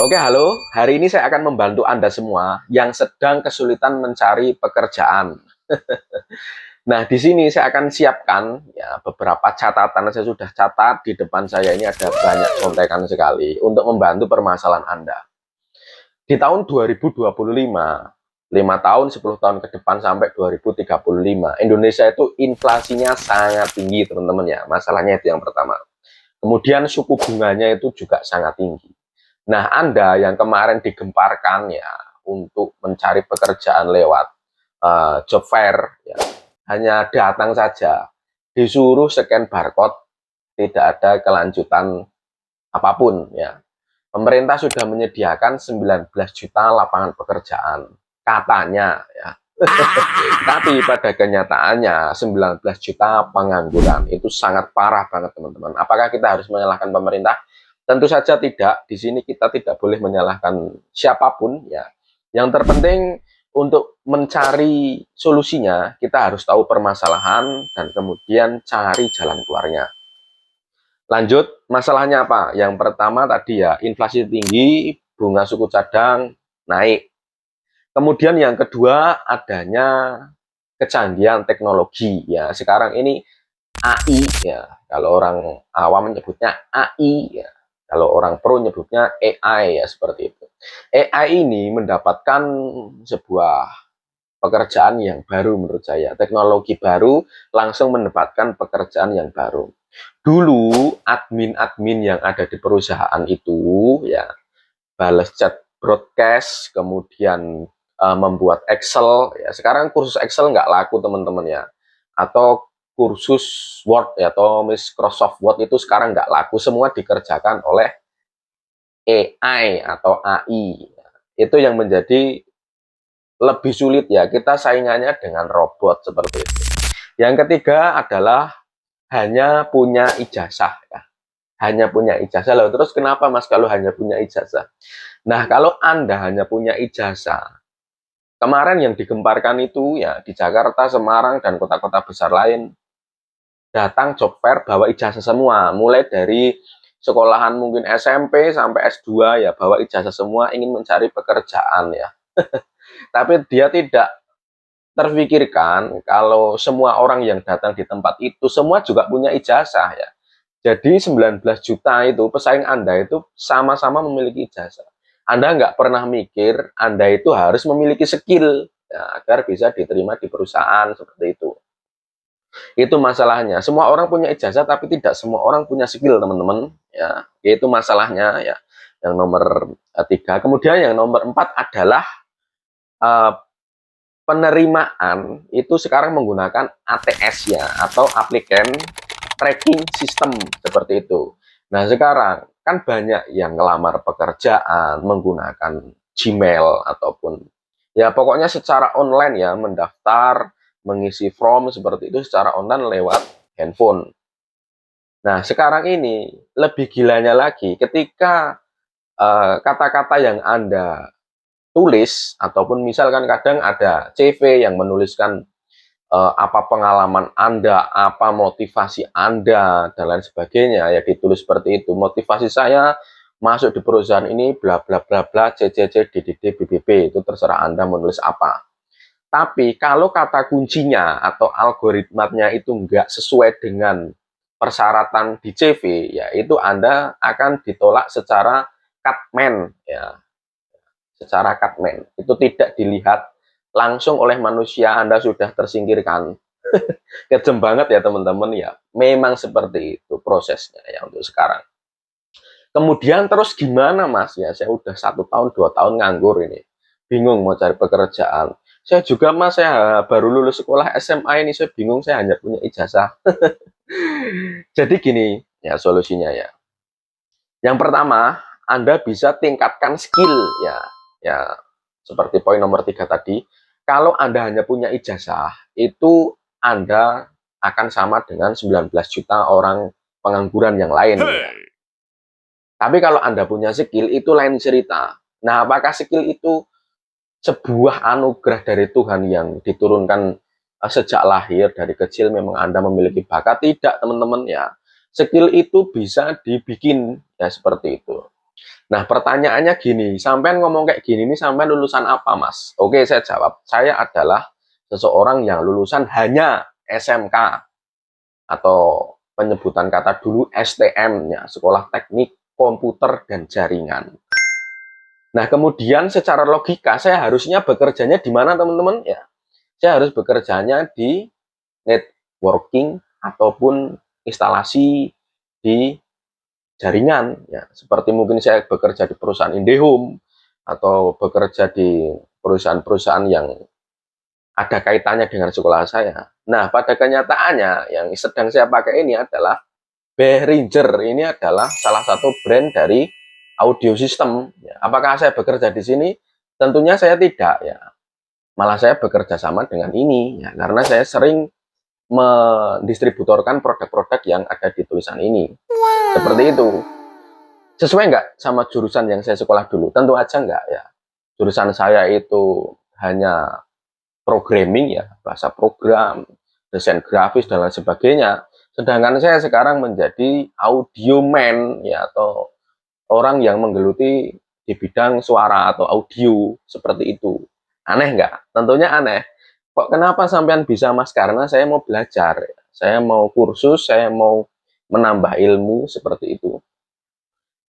Oke, halo. Hari ini saya akan membantu Anda semua yang sedang kesulitan mencari pekerjaan. Nah, di sini saya akan siapkan ya beberapa catatan. Saya sudah catat di depan saya ini ada banyak contekan sekali untuk membantu permasalahan Anda. Di tahun 2025, 5 tahun, 10 tahun ke depan sampai 2035, Indonesia itu inflasinya sangat tinggi, teman-teman ya. Masalahnya itu yang pertama. Kemudian suku bunganya itu juga sangat tinggi. Nah, Anda yang kemarin digemparkan ya untuk mencari pekerjaan lewat job fair, ya, hanya datang saja, disuruh scan barcode, tidak ada kelanjutan apapun. Ya, pemerintah sudah menyediakan 19 juta lapangan pekerjaan, katanya. Ya. Tapi pada kenyataannya 19 juta pengangguran itu sangat parah banget teman-teman. Apakah kita harus menyalahkan pemerintah? Tentu saja tidak. Di sini kita tidak boleh menyalahkan siapapun ya. Yang terpenting untuk mencari solusinya, kita harus tahu permasalahan dan kemudian cari jalan keluarnya. Lanjut, masalahnya apa? Yang pertama tadi ya, inflasi tinggi, bunga suku cadang naik. Kemudian yang kedua adanya kecanggihan teknologi ya. Sekarang ini AI ya, kalau orang awam menyebutnya AI ya. Kalau orang pro menyebutnya AI ya, seperti itu. AI ini mendapatkan sebuah pekerjaan yang baru menurut saya. Teknologi baru langsung mendapatkan pekerjaan yang baru. Dulu admin-admin yang ada di perusahaan itu ya balas chat broadcast, kemudian membuat Excel ya. Sekarang kursus Excel nggak laku teman-teman ya, atau kursus Word ya, atau Microsoft Word itu sekarang nggak laku, semua dikerjakan oleh AI atau AI. Itu yang menjadi lebih sulit ya, kita saingannya dengan robot seperti itu. Yang ketiga adalah hanya punya ijazah ya. Hanya punya ijazah. Lalu terus kenapa Mas kalau hanya punya ijazah? Nah, kalau Anda hanya punya ijazah, kemarin yang digemparkan itu ya di Jakarta, Semarang, dan kota-kota besar lain, datang job fair bawa ijazah semua. Mulai dari sekolahan mungkin SMP sampai S2 ya bawa ijazah semua, ingin mencari pekerjaan ya. Tapi dia tidak terfikirkan kalau semua orang yang datang di tempat itu semua juga punya ijazah ya. Jadi 19 juta itu pesaing Anda itu sama-sama memiliki ijazah. Anda nggak pernah mikir Anda itu harus memiliki skill ya, agar bisa diterima di perusahaan seperti itu. Itu masalahnya. Semua orang punya ijazah tapi tidak semua orang punya skill teman-teman. Ya, itu masalahnya ya. Yang nomor 3. Kemudian yang nomor 4 adalah uh, penerimaan itu sekarang menggunakan ATS ya, atau applicant tracking system seperti itu. Nah, sekarang kan banyak yang ngelamar pekerjaan menggunakan Gmail ataupun ya pokoknya secara online ya, mendaftar, mengisi form seperti itu secara online lewat handphone. Nah, sekarang ini lebih gilanya lagi ketika kata-kata yang Anda tulis ataupun misalkan kadang ada CV yang menuliskan apa pengalaman Anda, apa motivasi Anda, dan lain sebagainya, ya ditulis seperti itu. Motivasi saya masuk di perusahaan ini, bla bla bla bla, CCC, DDD, BBB, itu terserah Anda menulis apa. Tapi kalau kata kuncinya atau algoritmanya itu nggak sesuai dengan persyaratan di CV, ya itu Anda akan ditolak secara cutman, ya, secara cutman. Itu tidak dilihat langsung oleh manusia, Anda sudah tersingkirkan. Kejem banget ya teman-teman ya. Memang seperti itu prosesnya ya untuk sekarang. Kemudian terus gimana Mas ya? Saya udah 1 tahun 2 tahun nganggur ini, bingung mau cari pekerjaan. Saya juga Mas, saya baru lulus sekolah SMA ini, saya bingung, saya hanya punya ijazah. Jadi gini ya solusinya ya. Yang pertama, Anda bisa tingkatkan skill ya. Ya seperti poin nomor 3 tadi. Kalau Anda hanya punya ijazah, itu Anda akan sama dengan 19 juta orang pengangguran yang lain. Ya. Tapi kalau Anda punya skill, itu lain cerita. Nah, apakah skill itu sebuah anugerah dari Tuhan yang diturunkan sejak lahir, dari kecil memang Anda memiliki bakat? Tidak, teman-teman ya. Skill itu bisa dibikin, ya seperti itu. Nah, pertanyaannya gini, sampean ngomong kayak gini ini sampean lulusan apa, Mas? Oke, saya jawab. Saya adalah seseorang yang lulusan hanya SMK atau penyebutan kata dulu STM-nya, Sekolah Teknik Komputer dan Jaringan. Nah, kemudian secara logika saya harusnya bekerjanya di mana, teman-teman? Ya, saya harus bekerjanya di networking ataupun instalasi di jaringan, ya, seperti mungkin saya bekerja di perusahaan IndiHome atau bekerja di perusahaan-perusahaan yang ada kaitannya dengan sekolah saya. Nah, pada kenyataannya yang sedang saya pakai ini adalah Behringer. Ini adalah salah satu brand dari audio system. Ya, apakah saya bekerja di sini? Tentunya saya tidak, ya. Malah saya bekerja sama dengan ini, ya, karena saya sering mendistributorkan produk-produk yang ada di tulisan ini. Seperti itu. Sesuai nggak sama jurusan yang saya sekolah dulu? Tentu aja nggak, ya. Jurusan saya itu hanya programming, ya, bahasa program, desain grafis dan lain sebagainya. Sedangkan saya sekarang menjadi audio man, ya, atau orang yang menggeluti di bidang suara atau audio seperti itu. Aneh nggak? Tentunya aneh. Kok kenapa sampean bisa, Mas? Karena saya mau belajar, ya. Saya mau kursus, saya mau menambah ilmu seperti itu.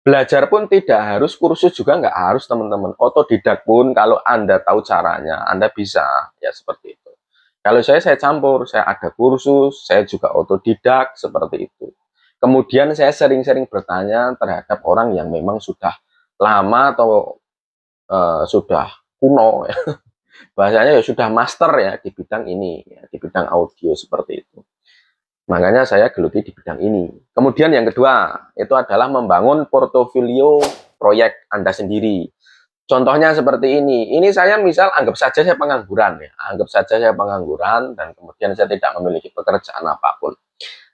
Belajar pun tidak harus, kursus juga nggak harus, teman-teman. Otodidak pun kalau Anda tahu caranya, Anda bisa, ya, seperti itu. Kalau saya campur, saya ada kursus, saya juga otodidak, seperti itu. Kemudian saya sering-sering bertanya terhadap orang yang memang sudah lama atau sudah kuno, ya. Bahasanya ya sudah master, ya, di bidang ini, ya, di bidang audio seperti itu. Makanya saya geluti di bidang ini. Kemudian yang kedua, itu adalah membangun portofolio proyek Anda sendiri. Contohnya seperti ini. Ini saya misal anggap saja saya pengangguran, ya. Anggap saja saya pengangguran dan kemudian saya tidak memiliki pekerjaan apapun.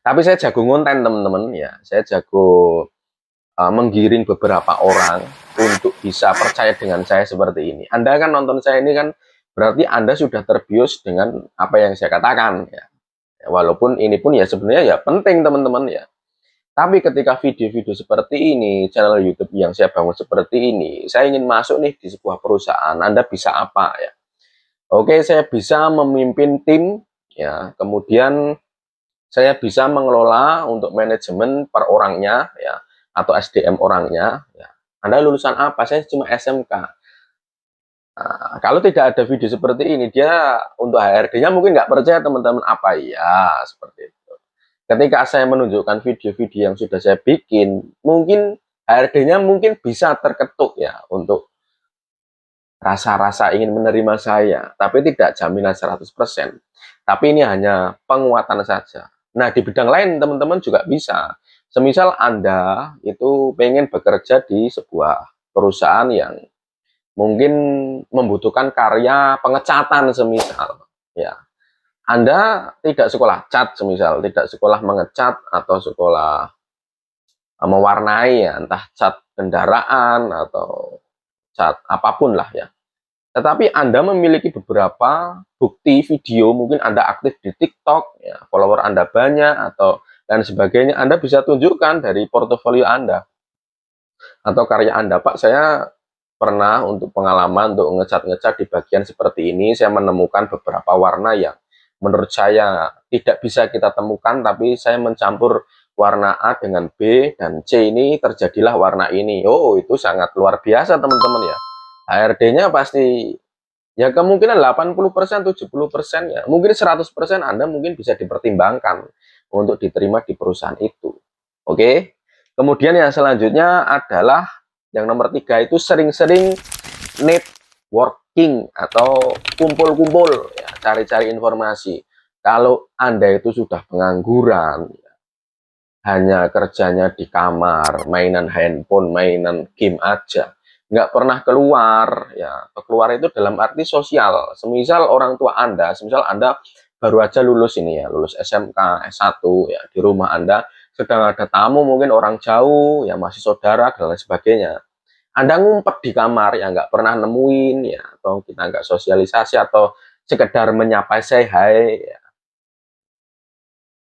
Tapi saya jago ngonten, teman-teman, ya. Saya jago menggiring beberapa orang untuk bisa percaya dengan saya seperti ini. Anda kan nonton saya ini kan berarti Anda sudah terbius dengan apa yang saya katakan, ya. Walaupun ini pun ya sebenarnya ya penting, teman-teman, ya. Tapi ketika video-video seperti ini, channel YouTube yang saya bangun seperti ini, saya ingin masuk nih di sebuah perusahaan, Anda bisa apa, ya? Oke, saya bisa memimpin tim, ya. Kemudian saya bisa mengelola untuk manajemen per orangnya, ya, atau SDM orangnya, ya. Anda lulusan apa? Saya cuma SMK. Nah, kalau tidak ada video seperti ini, dia untuk HRD-nya mungkin nggak percaya, teman-teman. Apa ya? Seperti itu. Ketika saya menunjukkan video-video yang sudah saya bikin, mungkin HRD-nya mungkin bisa terketuk, ya, untuk rasa-rasa ingin menerima saya, tapi tidak jaminan 100%. Tapi ini hanya penguatan saja. Nah, di bidang lain teman-teman juga bisa. Semisal Anda itu pengen bekerja di sebuah perusahaan yang mungkin membutuhkan karya pengecatan semisal, ya. Anda tidak sekolah cat semisal, tidak sekolah mengecat atau sekolah mewarnai, ya, entah cat kendaraan atau cat apapun lah, ya. Tetapi Anda memiliki beberapa bukti video, mungkin Anda aktif di TikTok, ya, follower Anda banyak atau dan sebagainya, Anda bisa tunjukkan dari portofolio Anda atau karya Anda. Pak, saya pernah untuk pengalaman untuk ngecat-ngecat di bagian seperti ini, saya menemukan beberapa warna yang menurut saya tidak bisa kita temukan, tapi saya mencampur warna A dengan B dan C, ini terjadilah warna ini. Oh, itu sangat luar biasa, teman-teman, ya. HRD-nya pasti ya kemungkinan 80%, 70%, ya. Mungkin 100% Anda mungkin bisa dipertimbangkan untuk diterima di perusahaan itu. Oke. Kemudian yang selanjutnya adalah yang nomor 3 itu sering-sering networking atau kumpul-kumpul, ya, cari-cari informasi. Kalau Anda itu sudah pengangguran, ya, hanya kerjanya di kamar, mainan handphone, mainan game aja, nggak pernah keluar, ya. Keluar itu dalam arti sosial. Semisal orang tua Anda, semisal Anda baru aja lulus ini, ya, lulus SMK, S1, ya, di rumah Anda sedang ada tamu, mungkin orang jauh, ya, masih saudara dan lain sebagainya. Anda ngumpet di kamar, ya, nggak pernah nemuin, ya, atau kita nggak sosialisasi atau sekedar menyapa say hi, ya.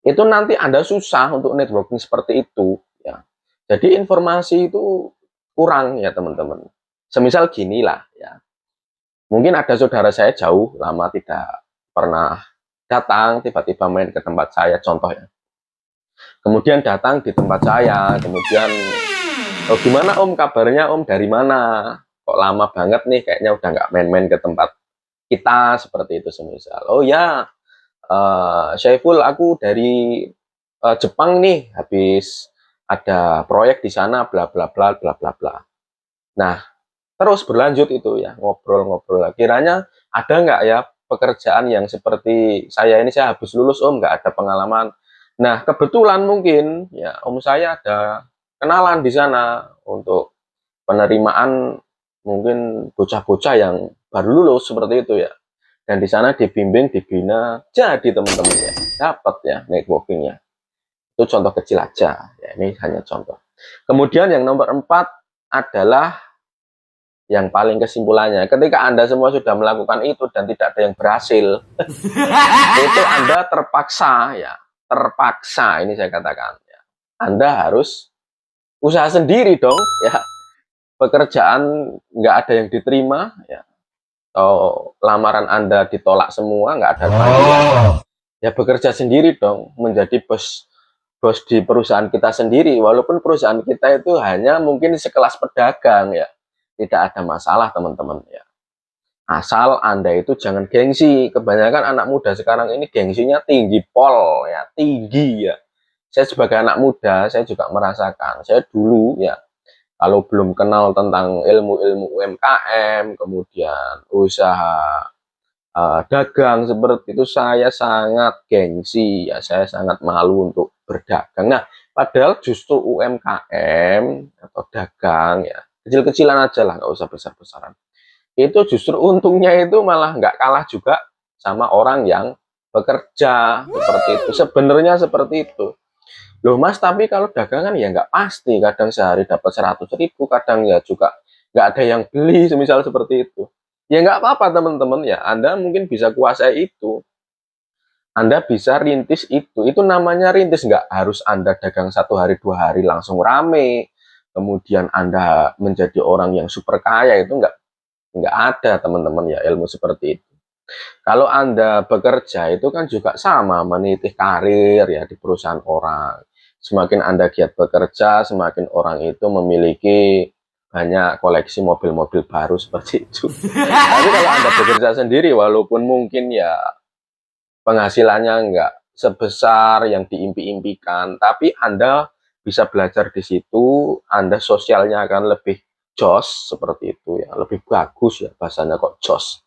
Itu nanti Anda susah untuk networking seperti itu, ya. Jadi informasi itu kurang ya teman-teman. Semisal gini lah ya. Mungkin ada saudara saya jauh lama tidak pernah datang, tiba-tiba main ke tempat saya, contoh ya. Kemudian datang di tempat saya, kemudian, oh gimana om kabarnya om, dari mana? Kok lama banget nih, kayaknya udah nggak main-main ke tempat kita, seperti itu semisal. Oh ya, Syaiful aku dari Jepang nih, habis ada proyek di sana, bla bla bla bla bla bla. Nah, terus berlanjut itu ya, ngobrol-ngobrol. Kiranya ada nggak ya pekerjaan yang seperti saya ini, saya habis lulus om, nggak ada pengalaman. Nah, kebetulan mungkin ya om saya ada kenalan di sana untuk penerimaan mungkin bocah-bocah yang baru lulus seperti itu ya. Dan di sana dibimbing, dibina, jadi teman-teman ya, dapat ya networkingnya. Itu contoh kecil aja, ya ini hanya contoh. Kemudian yang nomor 4 adalah yang paling kesimpulannya, ketika Anda semua sudah melakukan itu dan tidak ada yang berhasil, itu Anda terpaksa ya, terpaksa ini saya katakan ya, Anda harus usaha sendiri dong ya. Pekerjaan nggak ada yang diterima ya, atau lamaran Anda ditolak semua, nggak ada panggilan, ya bekerja sendiri dong, menjadi bos bos di perusahaan kita sendiri, walaupun perusahaan kita itu hanya mungkin sekelas pedagang ya, tidak ada masalah teman-teman ya. Asal Anda itu jangan gengsi. Kebanyakan anak muda sekarang ini gengsinya tinggi pol ya, tinggi ya. Saya sebagai anak muda, saya juga merasakan. Saya dulu ya, kalau belum kenal tentang ilmu-ilmu UMKM, kemudian usaha dagang seperti itu, saya sangat gengsi ya, saya sangat malu untuk berdagang. Nah, padahal justru UMKM atau dagang ya, kecil-kecilan aja lah, nggak usah besar-besaran. Itu justru untungnya itu malah nggak kalah juga sama orang yang bekerja seperti itu. Sebenarnya seperti itu. Loh mas, tapi kalau dagangan ya nggak pasti. Kadang sehari dapat 100.000, kadang ya juga nggak ada yang beli, semisal seperti itu. Ya nggak apa-apa teman-teman ya. Anda mungkin bisa kuasai itu. Anda bisa rintis itu. Itu namanya rintis. Nggak harus Anda dagang 1 hari, 2 hari langsung rame. Kemudian Anda menjadi orang yang super kaya, itu nggak ada teman-teman ya ilmu seperti itu. Kalau Anda bekerja itu kan juga sama, meniti karir ya di perusahaan orang. Semakin Anda giat bekerja, semakin orang itu memiliki banyak koleksi mobil-mobil baru seperti itu. Tapi kalau Anda bekerja sendiri, walaupun mungkin ya penghasilannya nggak sebesar yang diimpi-impikan, tapi Anda bisa belajar di situ, Anda sosialnya akan lebih jos seperti itu ya, lebih bagus ya, bahasanya kok jos.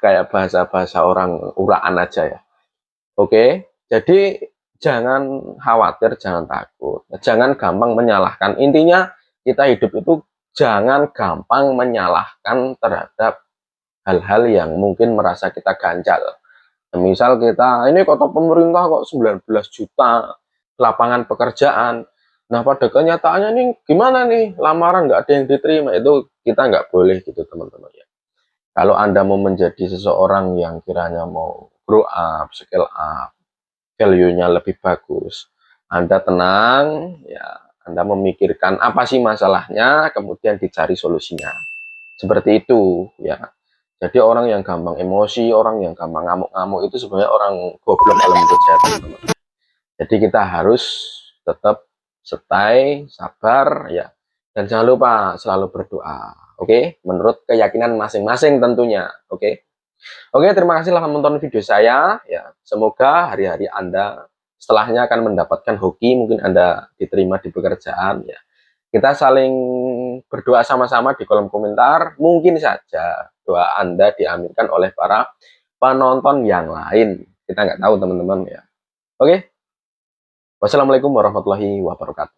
Kayak bahasa-bahasa orang uraan aja ya. Oke, jadi jangan khawatir, jangan takut, jangan gampang menyalahkan. Intinya kita hidup itu jangan gampang menyalahkan terhadap hal-hal yang mungkin merasa kita ganjal. Misal kita, ini kota pemerintah kok 19 juta lapangan pekerjaan. Nah pada kenyataannya nih gimana nih, lamaran nggak ada yang diterima, itu kita nggak boleh gitu teman-teman ya. Kalau Anda mau menjadi seseorang yang kiranya mau grow up, skill up, value-nya lebih bagus, Anda tenang ya, Anda memikirkan apa sih masalahnya, kemudian dicari solusinya. Seperti itu ya. Jadi orang yang gampang emosi, orang yang gampang ngamuk-ngamuk itu sebenarnya orang goblok dalam menurut saya teman-teman. Jadi kita harus tetap stay, sabar ya. Dan jangan lupa selalu berdoa. Oke, menurut keyakinan masing-masing tentunya. Oke. Oke, terima kasih telah menonton video saya ya. Semoga hari-hari Anda setelahnya akan mendapatkan hoki, mungkin Anda diterima di pekerjaan ya. Kita saling berdoa sama-sama di kolom komentar. Mungkin saja doa Anda diaminkan oleh para penonton yang lain. Kita nggak tahu teman-teman ya. Oke. Wassalamualaikum warahmatullahi wabarakatuh.